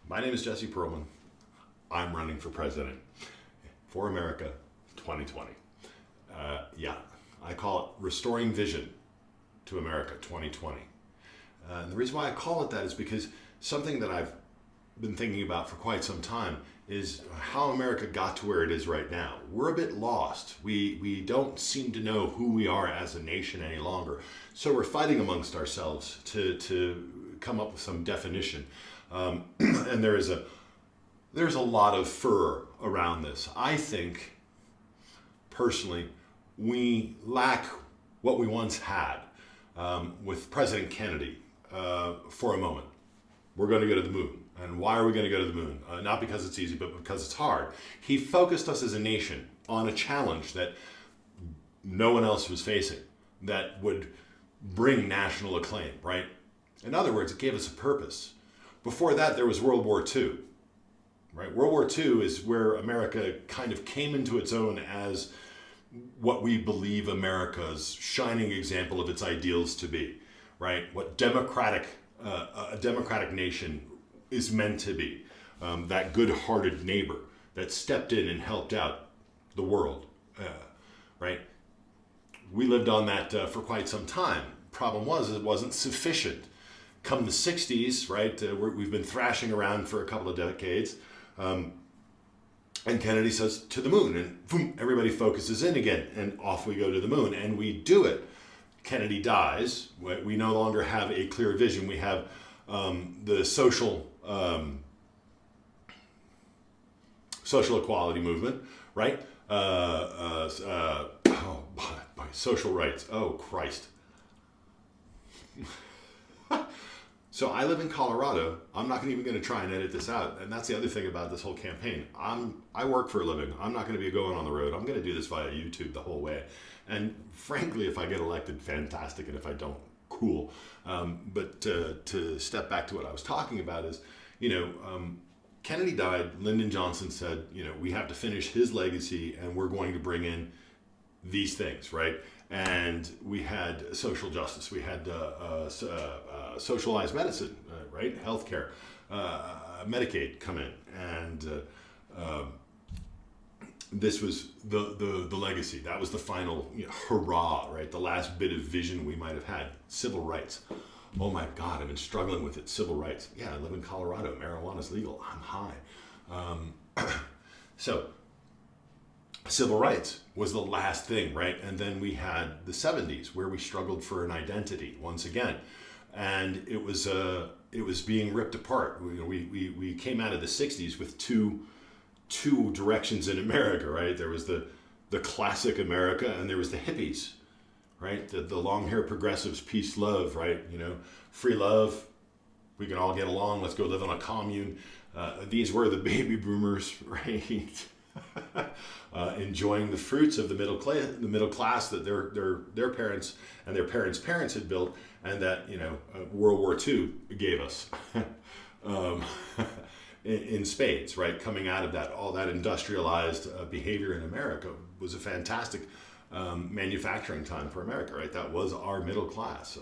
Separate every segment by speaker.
Speaker 1: My name is Jesse Perlman. I'm running for president for America 2020. I call it Restoring Vision to America 2020. And the reason why I call it that is because something that I've been thinking about for quite some time is how America got to where it is right now. We're a bit lost. We don't seem to know who we are as a nation any longer. So we're fighting amongst ourselves to come up with some definition. And there's a lot of furor around this. I think, personally, we lack what we once had with President Kennedy for a moment. We're going to go to the moon. And why are we going to go to the moon? Not because it's easy, but because it's hard. He focused us as a nation on a challenge that no one else was facing that would bring national acclaim, right? In other words, it gave us a purpose. Before that, there was World War II, right? World War II is where America kind of came into its own as what we believe America's shining example of its ideals to be, right? What a democratic nation is meant to be. That good-hearted neighbor that stepped in and helped out the world, right? We lived on that for quite some time. Problem was, it wasn't sufficient. Come the 60s, right, we've been thrashing around for a couple of decades, and Kennedy says, to the moon, and boom, everybody focuses in again, and off we go to the moon, and we do it. Kennedy dies. We no longer have a clear vision. We have the social equality movement, right? Social rights. Oh, Christ. So I live in Colorado. I'm not even going to try and edit this out. And that's the other thing about this whole campaign. I work for a living. I'm not going to be going on the road. I'm going to do this via YouTube the whole way. And frankly, if I get elected, fantastic. And if I don't, cool. But to step back to what I was talking about is, Kennedy died. Lyndon Johnson said, we have to finish his legacy and we're going to bring in these things, right? And we had social justice. We had socialized medicine, right? Healthcare, Medicaid come in. And this was the legacy. That was the final hurrah, right? The last bit of vision we might have had. Civil rights. Oh my God, I've been struggling with it. Civil rights. Yeah, I live in Colorado. Marijuana's legal. I'm high. So, civil rights was the last thing, right? And then we had the 70s where we struggled for an identity once again. And it was being ripped apart. We came out of the 60s with two directions in America, right? There was the classic America and there was the hippies, right? The long hair progressives, peace, love, right? Free love. We can all get along. Let's go live on a commune. These were the baby boomers, right? Enjoying the fruits of the middle class that their parents and their parents had built, and that World War II gave us in spades, right? Coming out of that, all that industrialized behavior in America was a fantastic manufacturing time for America, right? That was our middle class,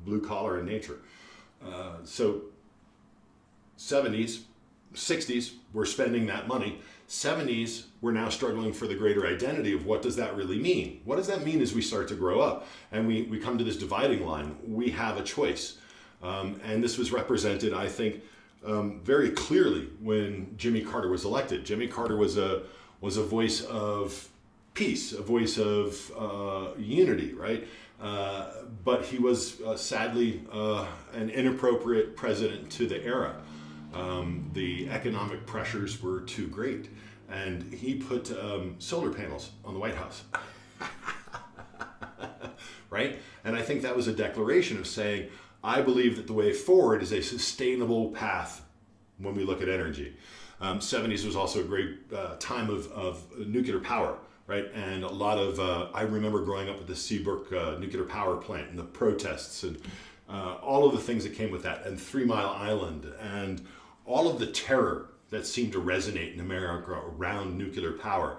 Speaker 1: blue collar in nature. So 70s, 60s, we're spending that money. 70s, we're now struggling for the greater identity of what does that really mean? What does that mean as we start to grow up? And we come to this dividing line. We have a choice. And this was represented, I think, very clearly when Jimmy Carter was elected. Jimmy Carter was a voice of peace, a voice of unity, right? But he was sadly an inappropriate president to the era. The economic pressures were too great, and he put solar panels on the White House, right? And I think that was a declaration of saying, I believe that the way forward is a sustainable path when we look at energy. 70s was also a great time of nuclear power, right? And a lot of, I remember growing up at the Seabrook nuclear power plant and the protests and all of the things that came with that, and 3 Mile Island, and all of the terror that seemed to resonate in America around nuclear power.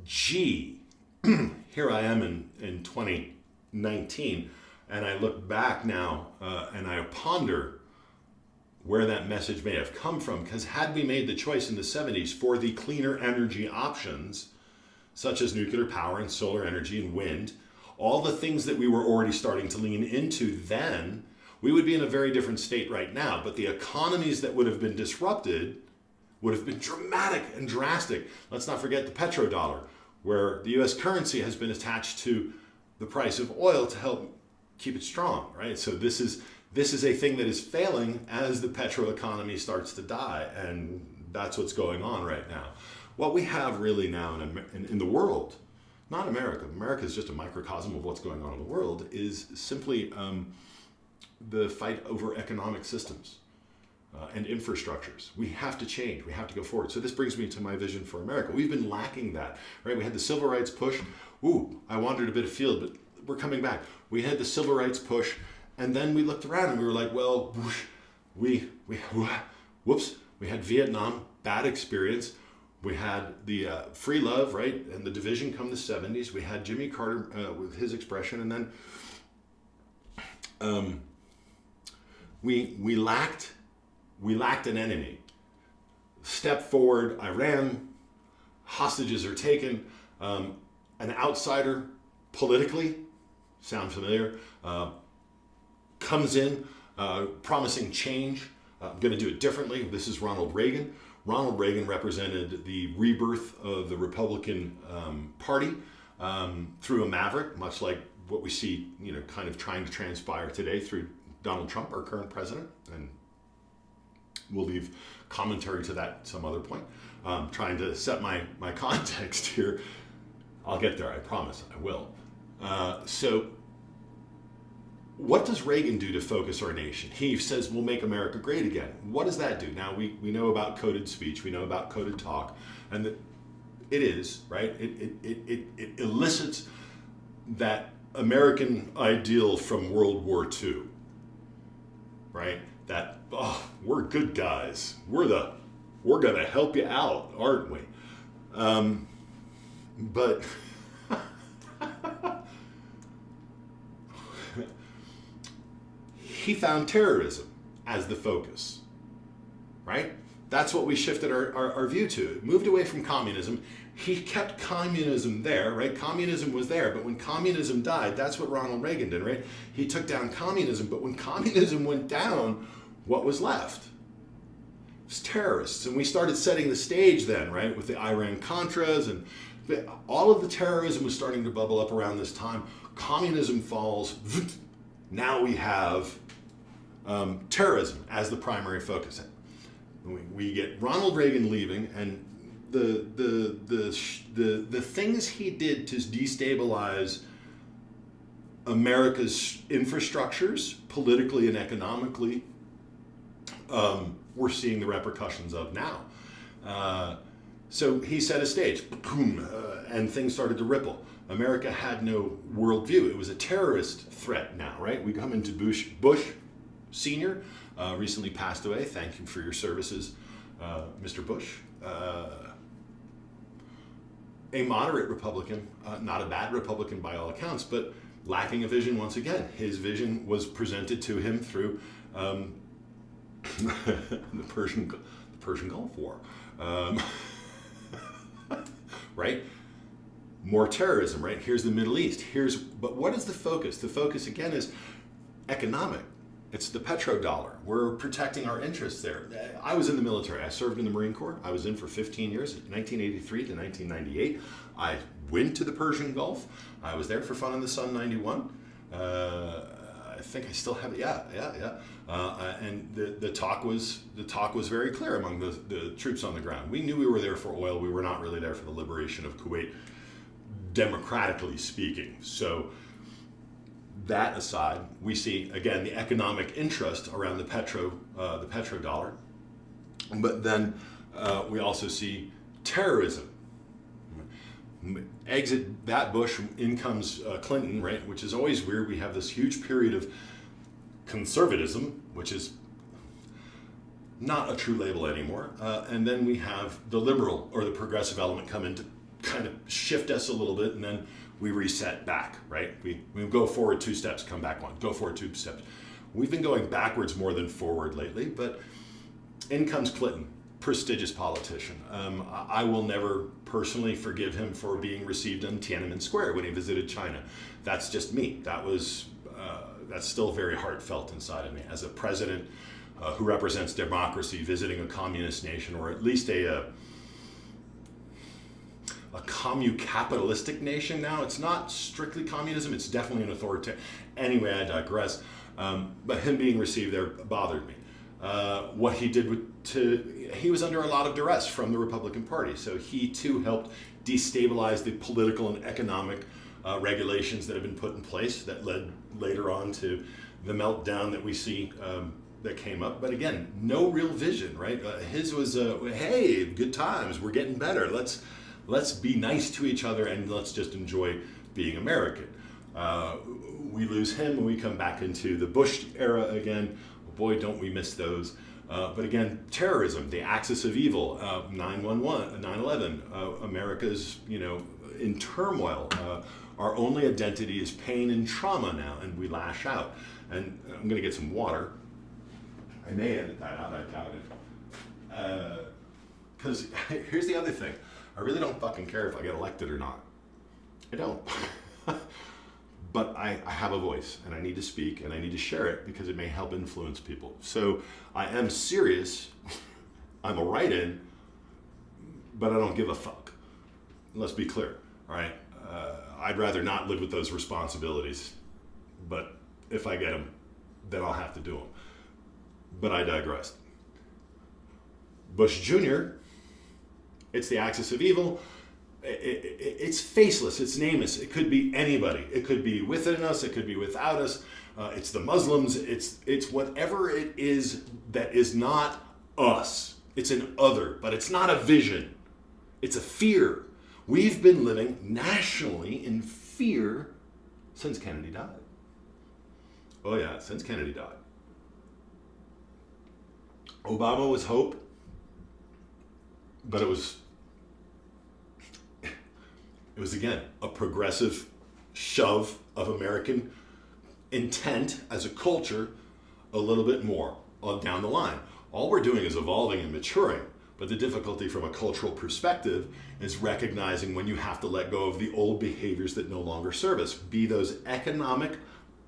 Speaker 1: Gee, here I am in 2019, and I look back now and I ponder where that message may have come from, because had we made the choice in the 70s for the cleaner energy options, such as nuclear power and solar energy and wind, all the things that we were already starting to lean into then, we would be in a very different state right now. But the economies that would have been disrupted would have been dramatic and drastic. Let's not forget the petrodollar, where the US currency has been attached to the price of oil to help keep it strong, right? So this is a thing that is failing as the petro economy starts to die, and that's what's going on right now. What we have really now in the world, not America, America is just a microcosm of what's going on in the world, is simply the fight over economic systems and infrastructures. We have to change, we have to go forward. So this brings me to my vision for America. We've been lacking that, right? We had the civil rights push. Ooh, I wandered a bit afield, but we're coming back. We had the civil rights push, and then we looked around and we were like, well, we had Vietnam, bad experience. We had the free love, right, and the division come the 70s. We had Jimmy Carter with his expression, and then we lacked an enemy. Step forward, Iran, hostages are taken. An outsider politically, sound familiar, comes in promising change. I'm going to do it differently. This is Ronald Reagan. Ronald Reagan represented the rebirth of the Republican Party through a maverick, much like what we see, kind of trying to transpire today through Donald Trump, our current president. And we'll leave commentary to that at some other point. Trying to set my context here. I'll get there, I promise, I will. So what does Reagan do to focus our nation? He says, we'll make America great again. What does that do? Now, we know about coded speech, we know about coded talk, and it is, right? It elicits that American ideal from World War II, right? That, we're good guys. We're going to help you out, aren't we? But he found terrorism as the focus, right? That's what we shifted our view to. Moved away from communism. He kept communism there, right? Communism was there, but when communism died, that's what Ronald Reagan did, right? He took down communism, but when communism went down, what was left? It was terrorists. And we started setting the stage then, right, with the Iran-Contras, and all of the terrorism was starting to bubble up around this time. Communism falls. Now we have terrorism as the primary focus. We get Ronald Reagan leaving, and the things he did to destabilize America's infrastructures, politically and economically, we're seeing the repercussions of now. So he set a stage, boom, and things started to ripple. America had no worldview. It was a terrorist threat now, right? We come into Bush Sr., recently passed away. Thank you for your services, Mr. Bush. A moderate Republican, not a bad Republican by all accounts, but lacking a vision once again. His vision was presented to him through the Persian Gulf War. Right? More terrorism, right? Here's the Middle East. But what is the focus? The focus, again, is economic. It's the petrodollar. We're protecting our interests there. I was in the military. I served in the Marine Corps. I was in for 15 years, 1983 to 1998. I went to the Persian Gulf. I was there for Fun in the Sun 91. I think I still have it. Yeah. And the talk was very clear among the troops on the ground. We knew we were there for oil. We were not really there for the liberation of Kuwait, democratically speaking. So that aside, we see again the economic interest around the petrodollar, but then we also see terrorism. Exit that Bush, in comes Clinton, right? Which is always weird. We have this huge period of conservatism, which is not a true label anymore, and then we have the liberal or the progressive element come in to kind of shift us a little bit, and then we reset back, right? We go forward 2 steps, come back 1, go forward 2 steps. We've been going backwards more than forward lately, but in comes Clinton, prestigious politician. I will never personally forgive him for being received in Tiananmen Square when he visited China. That's just me. That's still very heartfelt inside of me. As a president who represents democracy, visiting a communist nation, or at least a commu-capitalistic nation now. It's not strictly communism, it's definitely an authoritarian. Anyway, I digress. But him being received there bothered me. What he did he was under a lot of duress from the Republican Party, so he too helped destabilize the political and economic regulations that have been put in place that led later on to the meltdown that we see that came up. But again, no real vision, right? His was, hey, good times, we're getting better. Let's be nice to each other and let's just enjoy being American. We lose him and we come back into the Bush era again. Boy, don't we miss those. But again, terrorism, the axis of evil, 9/11, America's, in turmoil. Our only identity is pain and trauma now, and we lash out. And I'm going to get some water. I may edit that out, I doubt it. Because here's the other thing. I really don't fucking care if I get elected or not. I don't. But I have a voice, and I need to speak, and I need to share it because it may help influence people. So I am serious. I'm a write-in, but I don't give a fuck. Let's be clear, all right? I'd rather not live with those responsibilities, but if I get them, then I'll have to do them. But I digress. Bush Jr., it's the axis of evil. It's faceless, it's nameless. It could be anybody. It could be within us, it could be without us. It's the Muslims, it's whatever it is that is not us. It's an other, but it's not a vision. It's a fear. We've been living nationally in fear since Kennedy died. Oh yeah, since Kennedy died. Obama was hope, but it was again a progressive shove of American intent as a culture a little bit more down the line. All we're doing is evolving and maturing, but the difficulty from a cultural perspective is recognizing when you have to let go of the old behaviors that no longer serve us, be those economic,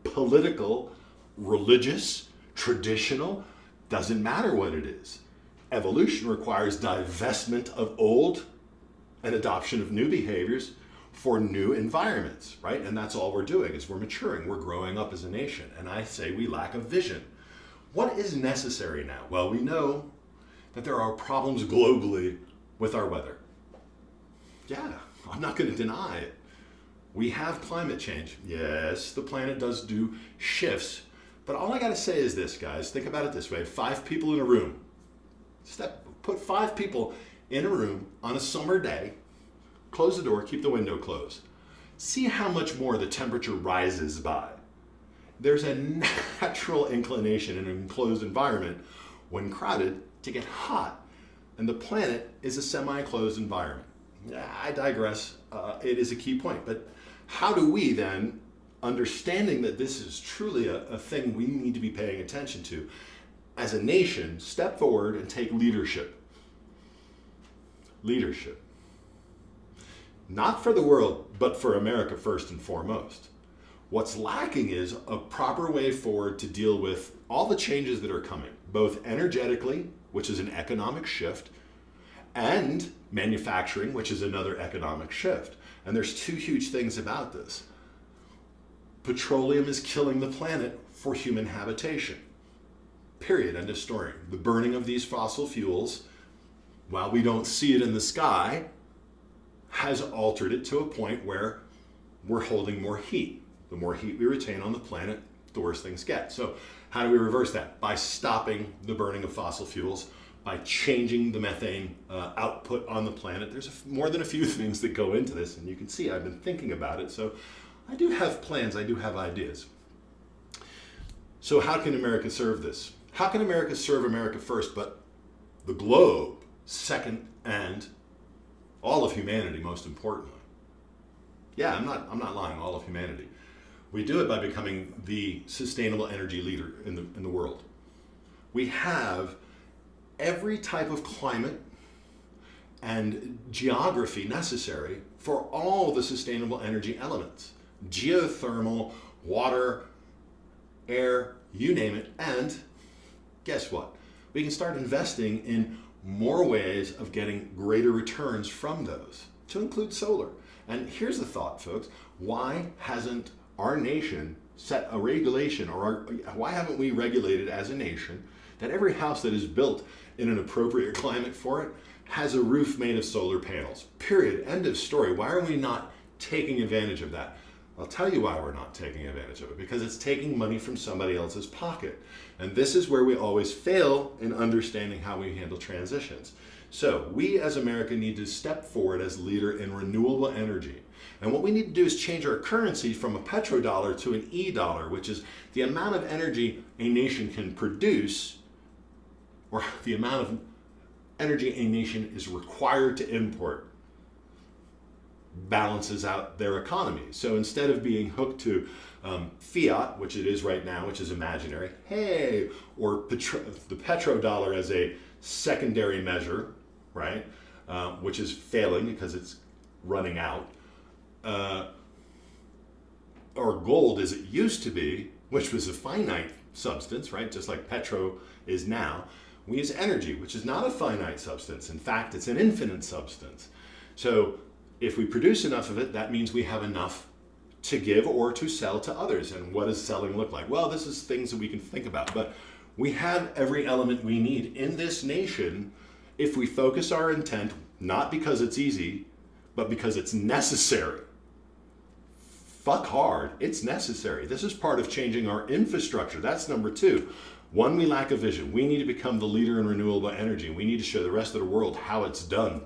Speaker 1: political, religious, traditional, doesn't matter what it is. Evolution requires divestment of old and adoption of new behaviors for new environments, right? And that's all we're doing is we're maturing, we're growing up as a nation. And I say we lack a vision. What is necessary now? Well, we know that there are problems globally with our weather. Yeah, I'm not going to deny it. We have climate change. Yes, the planet does do shifts. But all I got to say is this, guys. Think about it this way. 5 people in a room. Put 5 people in a room on a summer day. Close the door, keep the window closed. See how much more the temperature rises by. There's a natural inclination in an enclosed environment when crowded to get hot. And the planet is a semi-closed environment. Yeah, I digress. It is a key point. But how do we then, understanding that this is truly a thing we need to be paying attention to, as a nation, step forward and take leadership? Leadership. Not for the world, but for America first and foremost. What's lacking is a proper way forward to deal with all the changes that are coming, both energetically, which is an economic shift, and manufacturing, which is another economic shift. And there's 2 huge things about this. Petroleum is killing the planet for human habitation. Period. End of story. The burning of these fossil fuels, while we don't see it in the sky, has altered it to a point where we're holding more heat. The more heat we retain on the planet, the worse things get. So how do we reverse that? By stopping the burning of fossil fuels, by changing the methane output on the planet. There's more than a few things that go into this, and you can see I've been thinking about it. So I do have plans, I do have ideas. So how can America serve this? How can America serve America first, but the globe second, and all of humanity most importantly? Yeah, I'm not lying, all of humanity. We do it by becoming the sustainable energy leader in the world. We have every type of climate and geography necessary for all the sustainable energy elements. Geothermal, water, air, you name it. And guess what? We can start investing in more ways of getting greater returns from those, to include solar. And here's the thought, folks. Why hasn't our nation set a regulation, or why haven't we regulated as a nation that every house that is built in an appropriate climate for it has a roof made of solar panels? Period. End of story. Why are we not taking advantage of that? I'll tell you why we're not taking advantage of it. Because it's taking money from somebody else's pocket. And this is where we always fail in understanding how we handle transitions. So we as America need to step forward as leader in renewable energy. And what we need to do is change our currency from a petrodollar to an e-dollar, which is the amount of energy a nation can produce, or the amount of energy a nation is required to import, balances out their economy. So instead of being hooked to fiat, which it is right now, which is imaginary, or the petrodollar as a secondary measure, right, which is failing because it's running out, or gold as it used to be, which was a finite substance, right, just like petro is now. We use energy, which is not a finite substance. In fact, it's an infinite substance. So if we produce enough of it, that means we have enough to give or to sell to others. And what does selling look like? Well, this is things that we can think about. But we have every element we need in this nation if we focus our intent, not because it's easy, but because it's necessary. Fuck hard, it's necessary. This is part of changing our infrastructure. That's number two. One, we lack a vision. We need to become the leader in renewable energy. We need to show the rest of the world how it's done,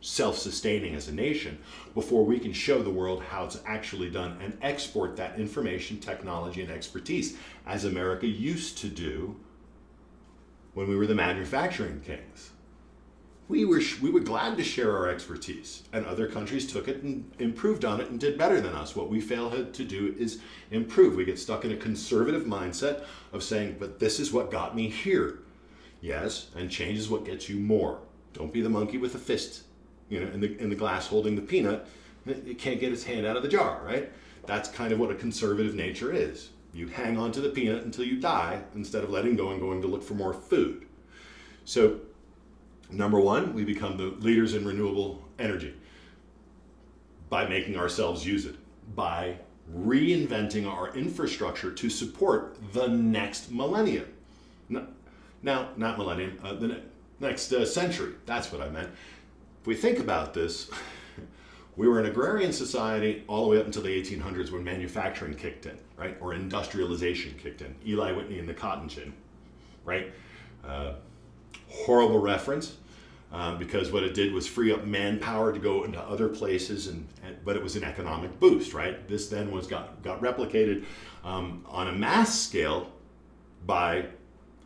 Speaker 1: self-sustaining as a nation, before we can show the world how it's actually done and export that information, technology, and expertise, as America used to do when we were the manufacturing kings. We were glad to share our expertise, and other countries took it and improved on it and did better than us. What we fail to do is improve. We get stuck in a conservative mindset of saying, but this is what got me here. Yes, and change is what gets you more. Don't be the monkey with the fist, in the glass holding the peanut. It can't get its hand out of the jar, right? That's kind of what a conservative nature is. You hang on to the peanut until you die instead of letting go and going to look for more food. So, number one, we become the leaders in renewable energy by making ourselves use it, by reinventing our infrastructure to support the next millennium. Now, not millennium, the next century. That's what I meant. If we think about this, we were an agrarian society all the way up until the 1800s when manufacturing kicked in, right? Or industrialization kicked in. Eli Whitney and the cotton gin, right? Horrible reference, because what it did was free up manpower to go into other places, but it was an economic boost, right? This then got replicated on a mass scale by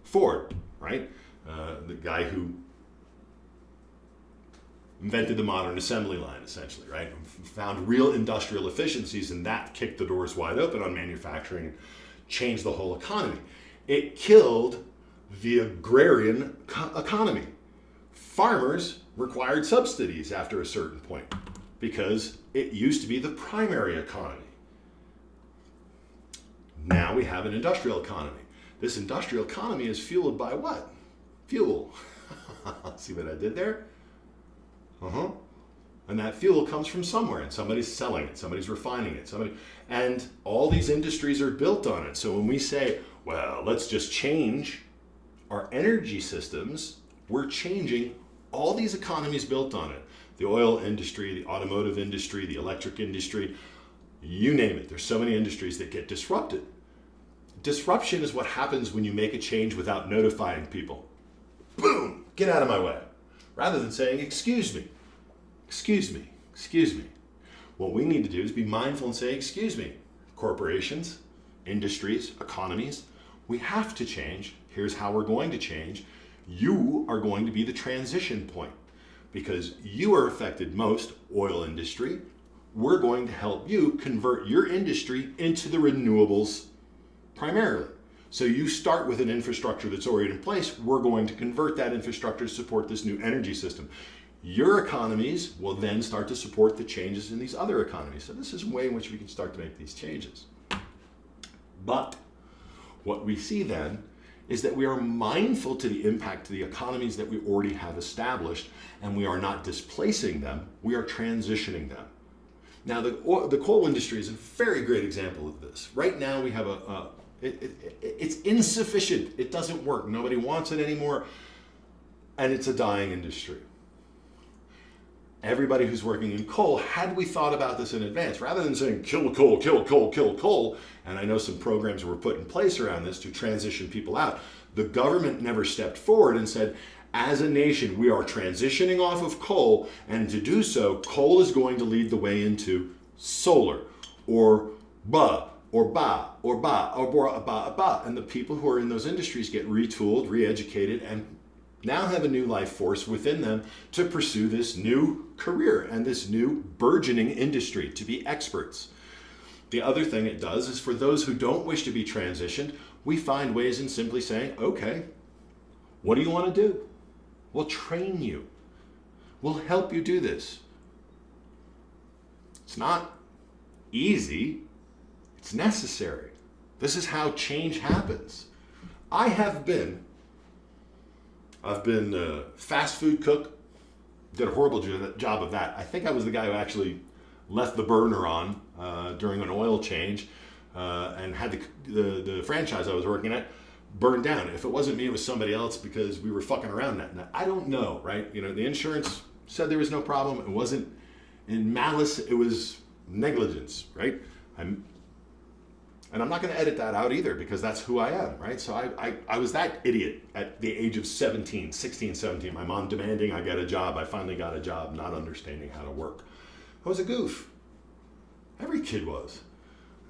Speaker 1: Ford, right? The guy who invented the modern assembly line, essentially, right? Found real industrial efficiencies, and that kicked the doors wide open on manufacturing and changed the whole economy. It killed the agrarian economy. Farmers required subsidies after a certain point because it used to be the primary economy. Now we have an industrial economy. This industrial economy is fueled by what? Fuel. See what I did there? And that fuel comes from somewhere, and somebody's selling it, somebody's refining it, and all these industries are built on it. So when we say, well, let's just change our energy systems, we're changing all these economies built on it. The oil industry, the automotive industry, the electric industry, you name it. There's so many industries that get disrupted. Disruption is what happens when you make a change without notifying people. Boom, get out of my way. Rather than saying, excuse me, excuse me, excuse me. What we need to do is be mindful and say, excuse me, corporations, industries, economies, we have to change. Here's how we're going to change. You are going to be the transition point because you are affected most, oil industry, we're going to help you convert your industry into the renewables primarily. So you start with an infrastructure that's already in place. We're going to convert that infrastructure to support this new energy system. Your economies will then start to support the changes in these other economies. So this is a way in which we can start to make these changes. But what we see then is that we are mindful to the impact to the economies that we already have established, and we are not displacing them, we are transitioning them. Now, the coal industry is a very great example of this. Right now, we have it's insufficient. It doesn't work. Nobody wants it anymore, and it's a dying industry. Everybody who's working in coal, had we thought about this in advance, rather than saying kill coal, kill coal, kill coal, and I know some programs were put in place around this to transition people out, the government never stepped forward and said, as a nation, we are transitioning off of coal, and to do so, coal is going to lead the way into solar, or ba, or ba, or ba, or ba, ba, ba. And the people who are in those industries get retooled, re-educated, and now have a new life force within them to pursue this new career and this new burgeoning industry, to be experts. The other thing it does is for those who don't wish to be transitioned, we find ways in simply saying, okay, what do you want to do? We'll train you. We'll help you do this. It's not easy. It's necessary. This is how change happens. I've been a fast food cook, did a horrible job of that. I think I was the guy who actually left the burner on during an oil change and had the franchise I was working at burned down. If it wasn't me, it was somebody else because we were fucking around that night. I don't know, right? You know, the insurance said there was no problem. It wasn't in malice. It was negligence, right? And I'm not going to edit that out either because that's who I am, right? So I was that idiot at the age of 16, 17. My mom demanding I get a job. I finally got a job, not understanding how to work. I was a goof. Every kid was.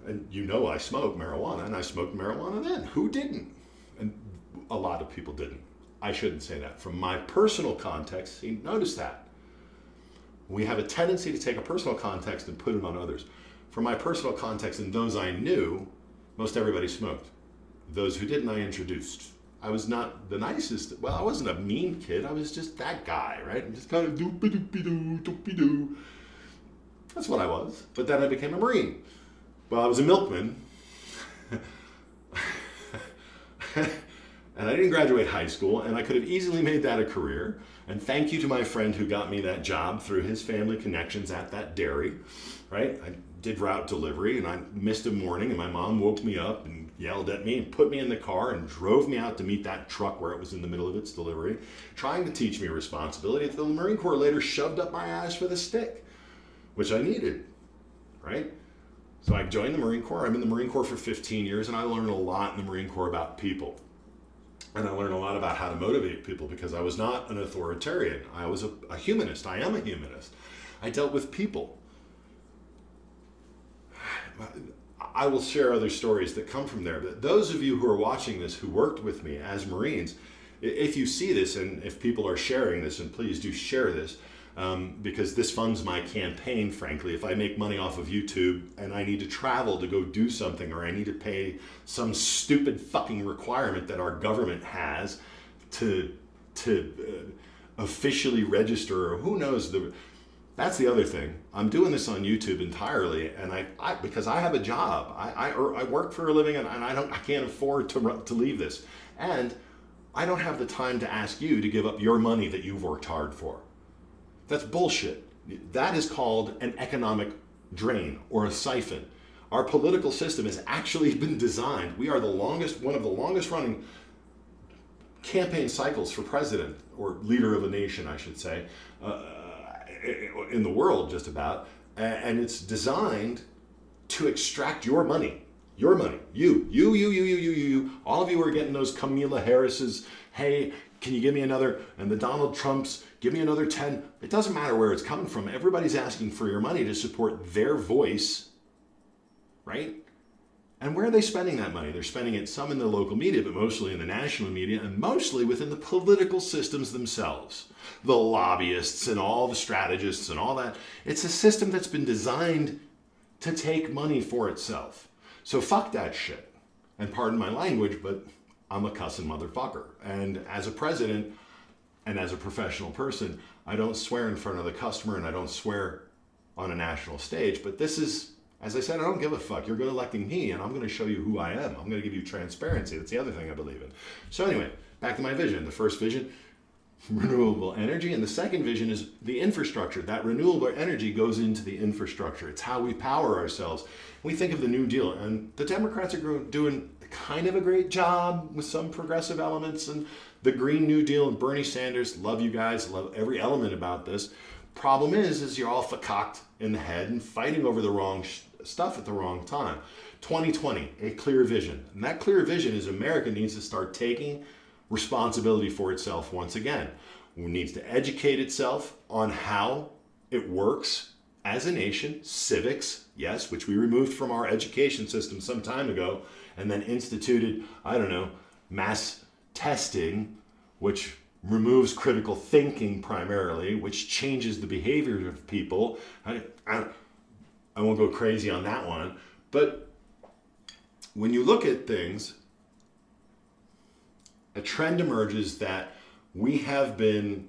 Speaker 1: And you know I smoked marijuana, and I smoked marijuana then. Who didn't? And a lot of people didn't. I shouldn't say that. From my personal context, see, notice that. We have a tendency to take a personal context and put it on others. From my personal context and those I knew, most everybody smoked. Those who didn't, I introduced. I was not the nicest. Well, I wasn't a mean kid. I was just that guy, right? I'm just kind of doopy-doopy-doo, doopy-doo. That's what I was. But then I became a Marine. Well, I was a milkman. And I didn't graduate high school, and I could have easily made that a career. And thank you to my friend who got me that job through his family connections at that dairy, right? I did route delivery, and I missed a morning, and my mom woke me up and yelled at me and put me in the car and drove me out to meet that truck where it was in the middle of its delivery, trying to teach me responsibility that the Marine Corps later shoved up my ass with a stick, which I needed, right? So I joined the Marine Corps. I'm in the Marine Corps for 15 years, and I learned a lot in the Marine Corps about people. And I learned a lot about how to motivate people because I was not an authoritarian. I was a humanist. I am a humanist. I dealt with people. I will share other stories that come from there. But those of you who are watching this, who worked with me as Marines, if you see this and if people are sharing this, and please do share this, because this funds my campaign, frankly. If I make money off of YouTube and I need to travel to go do something, or I need to pay some stupid fucking requirement that our government has to officially register, or who knows, that's the other thing. I'm doing this on YouTube entirely, and I because I have a job. I work for a living, and I can't afford to leave this, and I don't have the time to ask you to give up your money that you've worked hard for. That's bullshit. That is called an economic drain or a siphon. Our political system has actually been designed. We are one of the longest running campaign cycles for president, or leader of a nation, I should say, in the world just about. And it's designed to extract your money. Your money. You. All of you are getting those Kamala Harris's, hey, can you give me another, and the Donald Trumps, give me another 10. It doesn't matter where it's coming from. Everybody's asking for your money to support their voice, right? And where are they spending that money? They're spending it some in the local media, but mostly in the national media, and mostly within the political systems themselves. The lobbyists and all the strategists and all that. It's a system that's been designed to take money for itself. So fuck that shit. And pardon my language, but I'm a cussing motherfucker. And as a president and as a professional person, I don't swear in front of the customer and I don't swear on a national stage, but this is, as I said, I don't give a fuck. You're good electing me, and I'm going to show you who I am. I'm going to give you transparency. That's the other thing I believe in. So anyway, back to my vision. The first vision, renewable energy, and the second vision is the infrastructure. That renewable energy goes into the infrastructure. It's how we power ourselves. We think of the New Deal, and the Democrats are doing kind of a great job with some progressive elements, and the Green New Deal and Bernie Sanders, love you guys, love every element about this. Problem is you're all fucked in the head and fighting over the wrong stuff at the wrong time. 2020, a clear vision. And that clear vision is America needs to start taking responsibility for itself once again. It needs to educate itself on how it works as a nation, civics, yes, which we removed from our education system some time ago and then instituted, mass testing, which removes critical thinking primarily, which changes the behavior of people. I won't go crazy on that one, but when you look at things, a trend emerges that we have been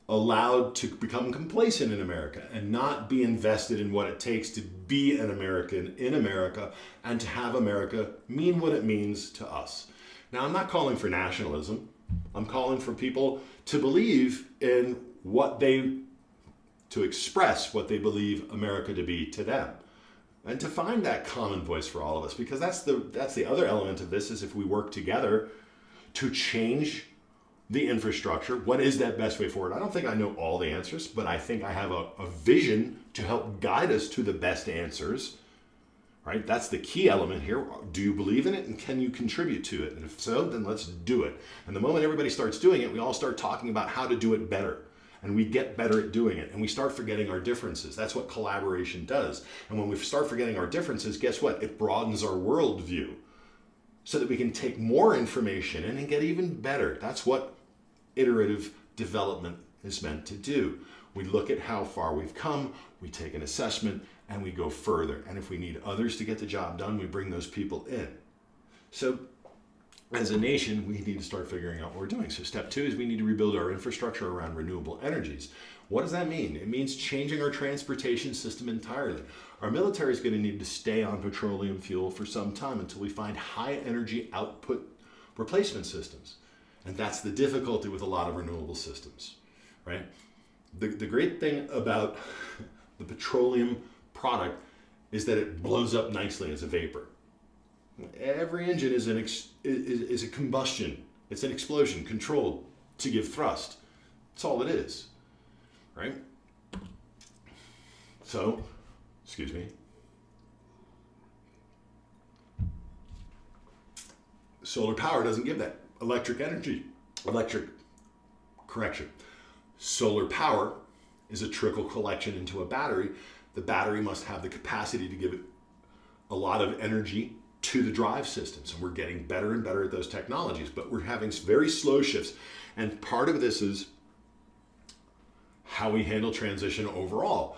Speaker 1: allowed to become complacent in America and not be invested in what it takes to be an American in America and to have America mean what it means to us. Now, I'm not calling for nationalism. I'm calling for people to believe in to express what they believe America to be to them, and to find that common voice for all of us, because that's the other element of this, is if we work together to change the infrastructure, what is that best way forward? I don't think I know all the answers, but I think I have a vision to help guide us to the best answers, right? That's the key element here. Do you believe in it, and can you contribute to it? And if so, then let's do it. And the moment everybody starts doing it, we all start talking about how to do it better. And we get better at doing it. And we start forgetting our differences. That's what collaboration does. And when we start forgetting our differences, guess what? It broadens our worldview so that we can take more information in and get even better. That's what iterative development is meant to do. We look at how far we've come, we take an assessment, and we go further. And if we need others to get the job done, we bring those people in. So as a nation, we need to start figuring out what we're doing. So step 2 is we need to rebuild our infrastructure around renewable energies. What does that mean? It means changing our transportation system entirely. Our military is going to need to stay on petroleum fuel for some time until we find high energy output replacement systems. And that's the difficulty with a lot of renewable systems, right? The great thing about the petroleum product is that it blows up nicely as a vapor. Every engine is a combustion. It's an explosion controlled to give thrust. That's all it is, right? So, excuse me. Solar power doesn't give that. Solar power is a trickle collection into a battery. The battery must have the capacity to give it a lot of energy to the drive systems, and we're getting better and better at those technologies, but we're having very slow shifts. And part of this is how we handle transition overall.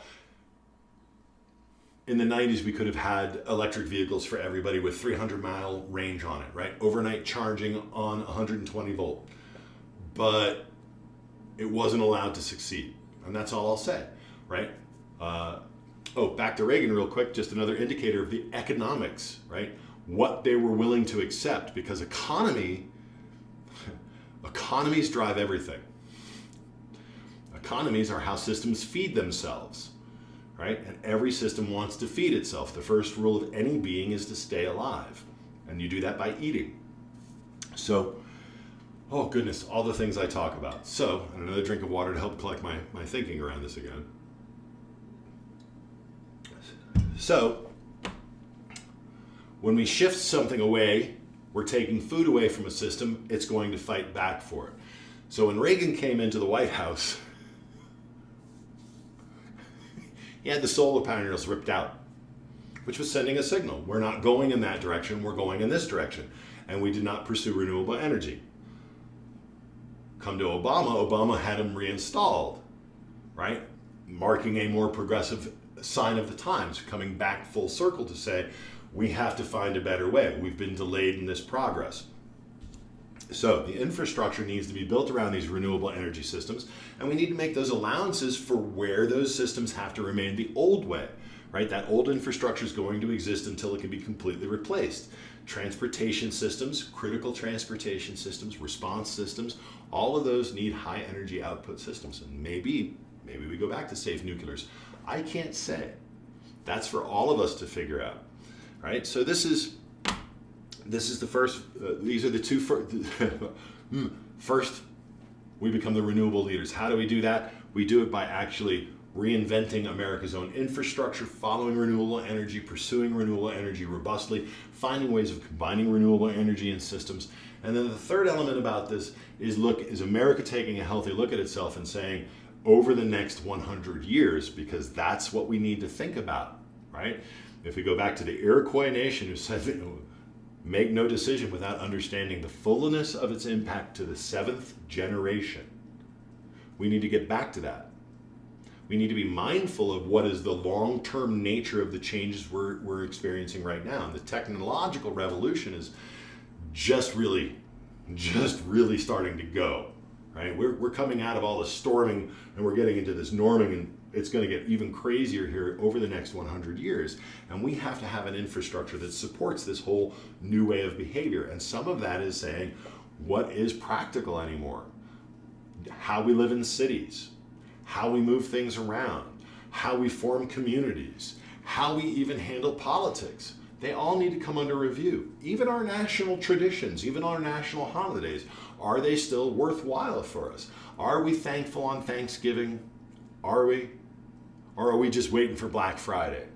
Speaker 1: In the 90s, we could have had electric vehicles for everybody with 300-mile range on it, right? Overnight charging on 120 volt. But it wasn't allowed to succeed. And that's all I'll say, right? Back to Reagan real quick, just another indicator of the economics, right? What they were willing to accept, because economies drive everything. Economies are how systems feed themselves, right? And every system wants to feed itself. The first rule of any being is to stay alive. And you do that by eating. So, oh goodness, all the things I talk about. So, and another drink of water to help collect my thinking around this again. So, when we shift something away, we're taking food away from a system, it's going to fight back for it. So when Reagan came into the White House, he had the solar panels ripped out. which was sending a signal. We're not going in that direction, we're going in this direction. And we did not pursue renewable energy. Come to Obama, Obama had him reinstalled, right? Marking a more progressive sign of the times, coming back full circle to say, we have to find a better way. We've been delayed in this progress. So the infrastructure needs to be built around these renewable energy systems, and we need to make those allowances for where those systems have to remain the old way, right? That old infrastructure is going to exist until it can be completely replaced. Transportation systems, critical transportation systems, response systems, all of those need high energy output systems. And maybe we go back to safe nuclears. I can't say. That's for all of us to figure out, right? So this is the first, these are the two first, we become the renewable leaders. How do we do that? We do it by actually reinventing America's own infrastructure, following renewable energy, pursuing renewable energy robustly, finding ways of combining renewable energy in systems. And then the third element about this is America taking a healthy look at itself and saying, over the next 100 years, because that's what we need to think about, right? If we go back to the Iroquois nation who said, make no decision without understanding the fullness of its impact to the 7th generation. We need to get back to that. We need to be mindful of what is the long-term nature of the changes we're experiencing right now. And the technological revolution is just really starting to go, right? We're coming out of all the storming and we're getting into this norming, and it's going to get even crazier here over the next 100 years. And we have to have an infrastructure that supports this whole new way of behavior. And some of that is saying, what is practical anymore? How we live in cities, how we move things around, how we form communities, how we even handle politics. They all need to come under review. Even our national traditions, even our national holidays, are they still worthwhile for us? Are we thankful on Thanksgiving? Are we? Or are we just waiting for Black Friday?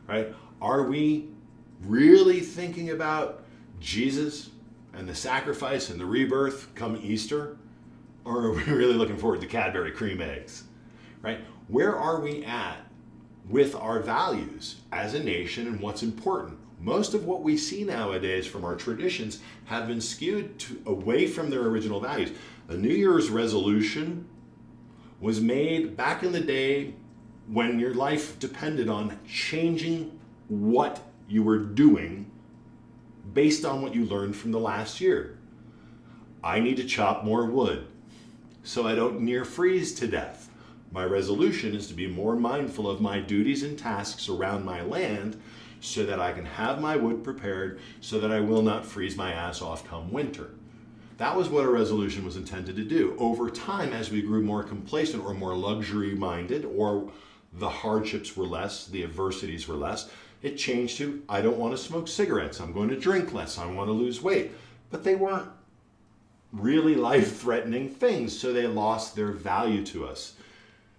Speaker 1: Right? Are we really thinking about Jesus and the sacrifice and the rebirth come Easter? Or are we really looking forward to Cadbury cream eggs? Right? Where are we at with our values as a nation and what's important? Most of what we see nowadays from our traditions have been skewed away from their original values. A New Year's resolution was made back in the day when your life depended on changing what you were doing based on what you learned from the last year. I need to chop more wood so I don't near freeze to death. My resolution is to be more mindful of my duties and tasks around my land so that I can have my wood prepared so that I will not freeze my ass off come winter. That was what a resolution was intended to do. Over time, as we grew more complacent or more luxury-minded, or the hardships were less, the adversities were less, it changed to, I don't want to smoke cigarettes, I'm going to drink less, I want to lose weight. But they weren't really life-threatening things, so they lost their value to us.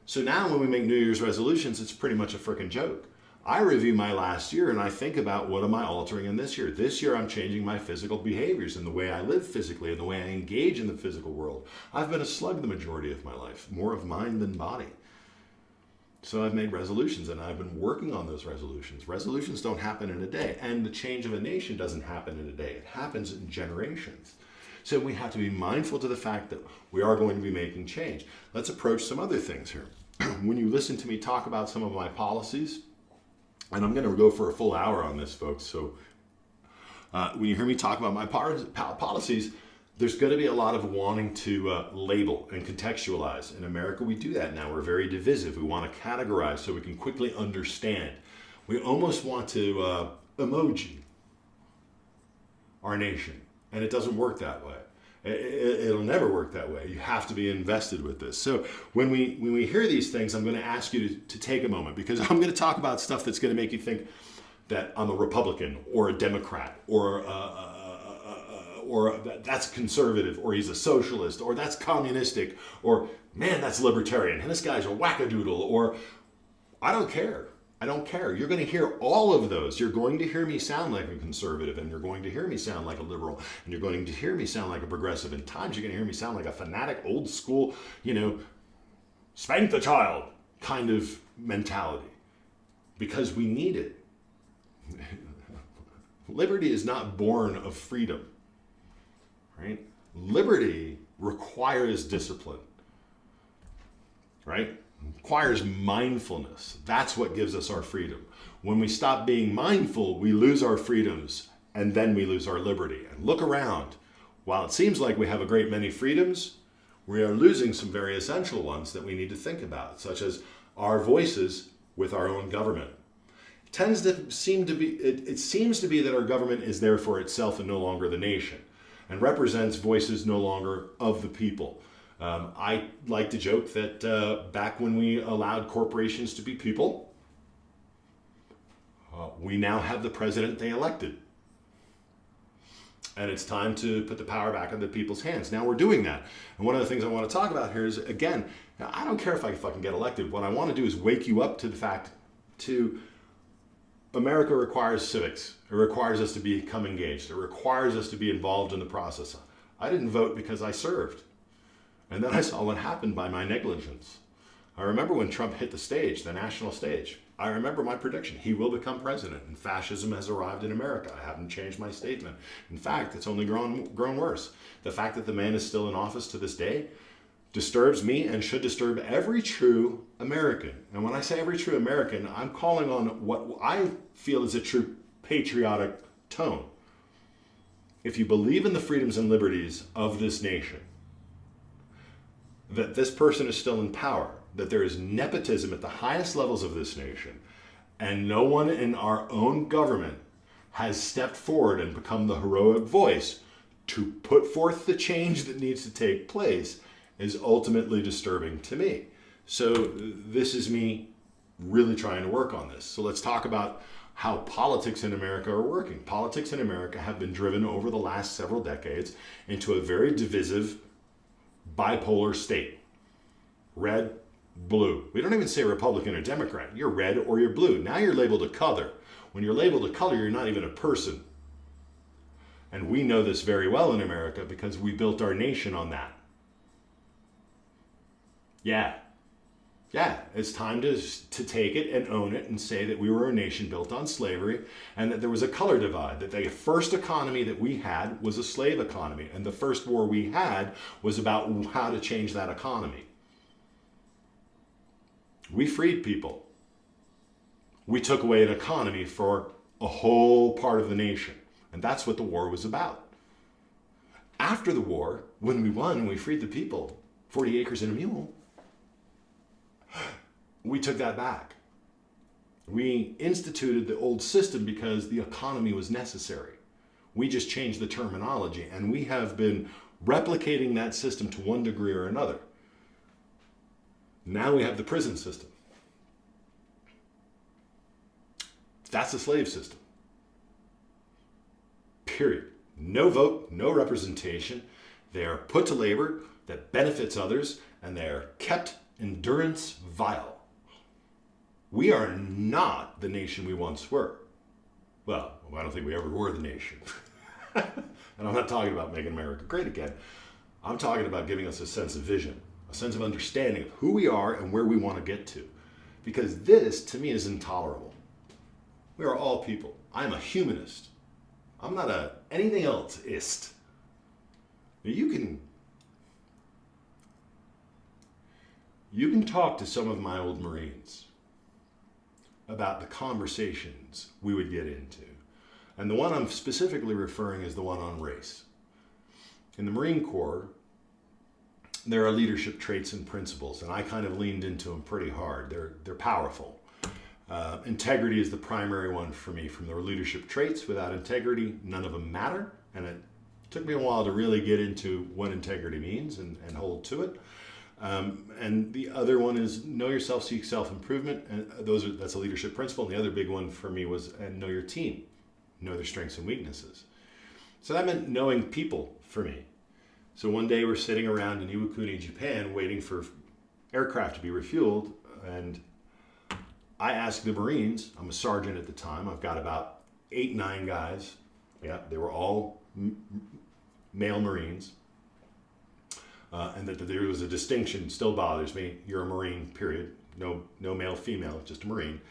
Speaker 1: So now when we make New Year's resolutions, it's pretty much a frickin' joke. I review my last year and I think about what am I altering in this year. This year I'm changing my physical behaviors and the way I live physically and the way I engage in the physical world. I've been a slug the majority of my life, more of mind than body. So I've made resolutions and I've been working on those resolutions. Resolutions don't happen in a day, and the change of a nation doesn't happen in a day. It happens in generations. So we have to be mindful to the fact that we are going to be making change. Let's approach some other things here. When you listen to me talk about some of my policies, and I'm going to go for a full hour on this, folks. So when you hear me talk about my policies, there's going to be a lot of wanting to label and contextualize. In America, we do that now. We're very divisive. We want to categorize so we can quickly understand. We almost want to emoji our nation, and it doesn't work that way. It'll never work that way. You have to be invested with this. So when we hear these things, I'm going to ask you to take a moment, because I'm going to talk about stuff that's going to make you think that I'm a Republican or a Democrat or that's conservative, or he's a socialist, or that's communistic, or man, that's libertarian, and this guy's a wackadoodle, or I don't care. I don't care. You're going to hear all of those. You're going to hear me sound like a conservative, and you're going to hear me sound like a liberal, and you're going to hear me sound like a progressive. In times, you're going to hear me sound like a fanatic, old school, spank the child kind of mentality. because we need it. Liberty is not born of freedom, right? Liberty requires discipline, right? Requires mindfulness. That's what gives us our freedom. When we stop being mindful, we lose our freedoms, and then we lose our liberty. And look around. While it seems like we have a great many freedoms, we are losing some very essential ones that we need to think about, such as our voices with our own government. It seems to be that our government is there for itself and no longer the nation, and represents voices no longer of the people. I like to joke that back when we allowed corporations to be people, we now have the president they elected. And it's time to put the power back in the people's hands. Now we're doing that. And one of the things I want to talk about here is, again, I don't care if I fucking get elected. What I want to do is wake you up to the fact America requires civics. It requires us to become engaged. It requires us to be involved in the process. I didn't vote because I served. And then I saw what happened by my negligence. I remember when Trump hit the stage, the national stage. I remember my prediction. He will become president, and fascism has arrived in America. I haven't changed my statement. In fact, it's only grown worse. The fact that the man is still in office to this day disturbs me and should disturb every true American. And when I say every true American, I'm calling on what I feel is a true patriotic tone. If you believe in the freedoms and liberties of this nation, that this person is still in power, that there is nepotism at the highest levels of this nation, and no one in our own government has stepped forward and become the heroic voice to put forth the change that needs to take place, is ultimately disturbing to me. So this is me really trying to work on this. So let's talk about how politics in America are working. Politics in America have been driven over the last several decades into a very divisive, bipolar state. Red, blue. We don't even say Republican or Democrat. You're red or you're blue. Now you're labeled a color. When you're labeled a color, you're not even a person. And we know this very well in America because we built our nation on that. Yeah, it's time to take it and own it and say that we were a nation built on slavery and that there was a color divide, that the first economy that we had was a slave economy, and the first war we had was about how to change that economy. We freed people. We took away an economy for a whole part of the nation, and that's what the war was about. After the war, when we won and we freed the people, 40 acres and a mule, we took that back. We instituted the old system because the economy was necessary. We just changed the terminology, and we have been replicating that system to one degree or another. Now we have the prison system. That's the slave system. Period. No vote, no representation. They are put to labor that benefits others, and they are kept in durance vile. We are not the nation we once were. Well, I don't think we ever were the nation. And I'm not talking about making America great again. I'm talking about giving us a sense of vision, a sense of understanding of who we are and where we want to get to. Because this, to me, is intolerable. We are all people. I'm a humanist. I'm not a anything else-ist. You can talk to some of my old Marines about the conversations we would get into. And the one I'm specifically referring is the one on race. In the Marine Corps, there are leadership traits and principles, and I kind of leaned into them pretty hard. They're powerful. Integrity is the primary one for me. From the leadership traits, without integrity, none of them matter. And it took me a while to really get into what integrity means and hold to it. And the other one is know yourself, seek self-improvement. And that's a leadership principle. And the other big one for me was know your team, know their strengths and weaknesses. So that meant knowing people for me. So one day we're sitting around in Iwakuni, Japan, waiting for aircraft to be refueled. And I asked the Marines, I'm a sergeant at the time, I've got about 8, 9 guys. Yeah, they were all male Marines. And that there was a distinction, still bothers me. You're a Marine, period. No male, female, just a Marine.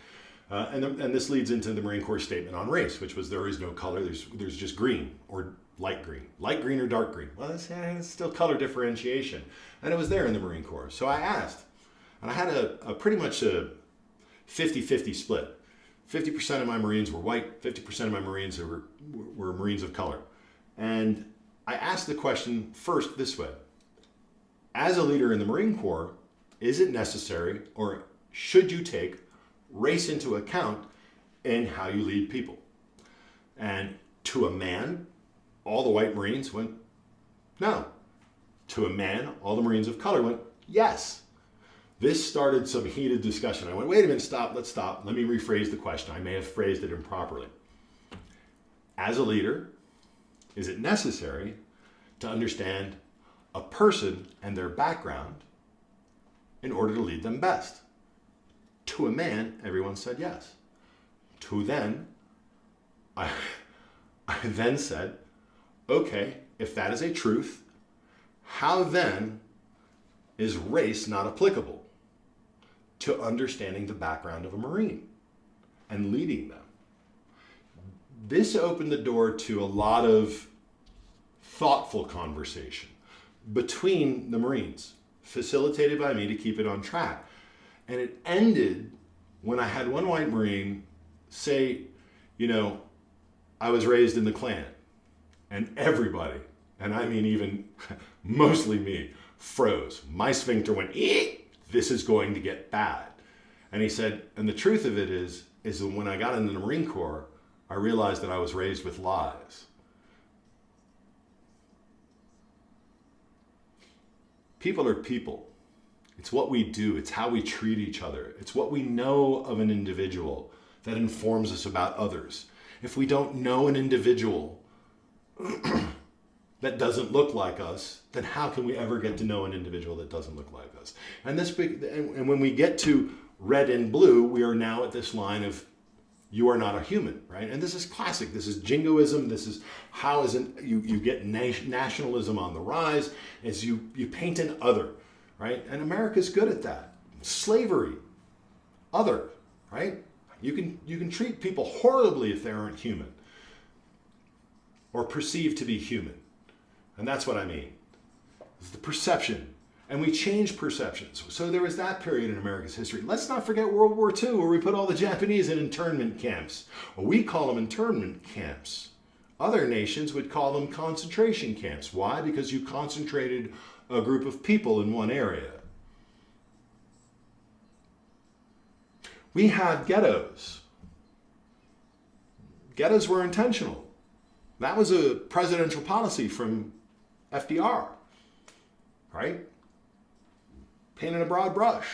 Speaker 1: And this leads into the Marine Corps statement on race, which was there is no color, there's just green or light green or dark green. Well, it's still color differentiation. And it was there in the Marine Corps. So I asked, and I had a pretty much a 50-50 split. 50% of my Marines were white, 50% of my Marines were Marines of color. And I asked the question first this way. As a leader in the Marine Corps, is it necessary or should you take race into account in how you lead people? And to a man, all the white Marines went, no. To a man, all the Marines of color went, yes. This started some heated discussion. I went, wait a minute, let's stop. Let me rephrase the question. I may have phrased it improperly. As a leader, is it necessary to understand a person and their background in order to lead them best? To a man, everyone said yes. To then, I then said, okay, if that is a truth, how then is race not applicable to understanding the background of a Marine and leading them? This opened the door to a lot of thoughtful conversation between the Marines, facilitated by me to keep it on track. And it ended when I had one white Marine say, I was raised in the Klan. And everybody, and I mean even mostly me, froze. My sphincter went, eek, this is going to get bad. And he said, and the truth of it is that when I got into the Marine Corps, I realized that I was raised with lies. People are people. It's what we do. It's how we treat each other. It's what we know of an individual that informs us about others. If we don't know an individual that doesn't look like us, then how can we ever get to know an individual that doesn't look like us? And when we get to red and blue, we are now at this line of you are not a human, right? And this is classic. This is jingoism. This is how you get nationalism on the rise as you paint an other, right? And America's good at that. Slavery, other, right? You can treat people horribly if they aren't human or perceived to be human. And that's what I mean. It's the perception. And we change perceptions. So there was that period in America's history. Let's not forget World War II, where we put all the Japanese in internment camps. We call them internment camps. Other nations would call them concentration camps. Why? Because you concentrated a group of people in one area. We had ghettos. Ghettos were intentional. That was a presidential policy from FDR, right? Painted a broad brush.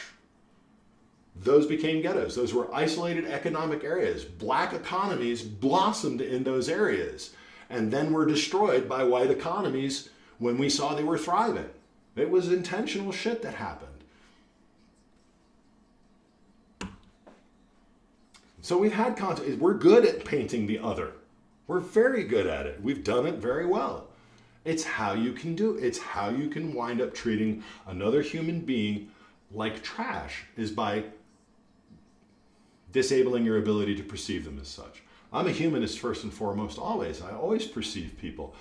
Speaker 1: Those became ghettos. Those were isolated economic areas. Black economies blossomed in those areas and then were destroyed by white economies when we saw they were thriving. It was intentional shit that happened. So we've had we're good at painting the other. We're very good at it. We've done it very well. It's how you can do it. It's how you can wind up treating another human being like trash, is by disabling your ability to perceive them as such. I'm a humanist first and foremost, always. I always perceive people.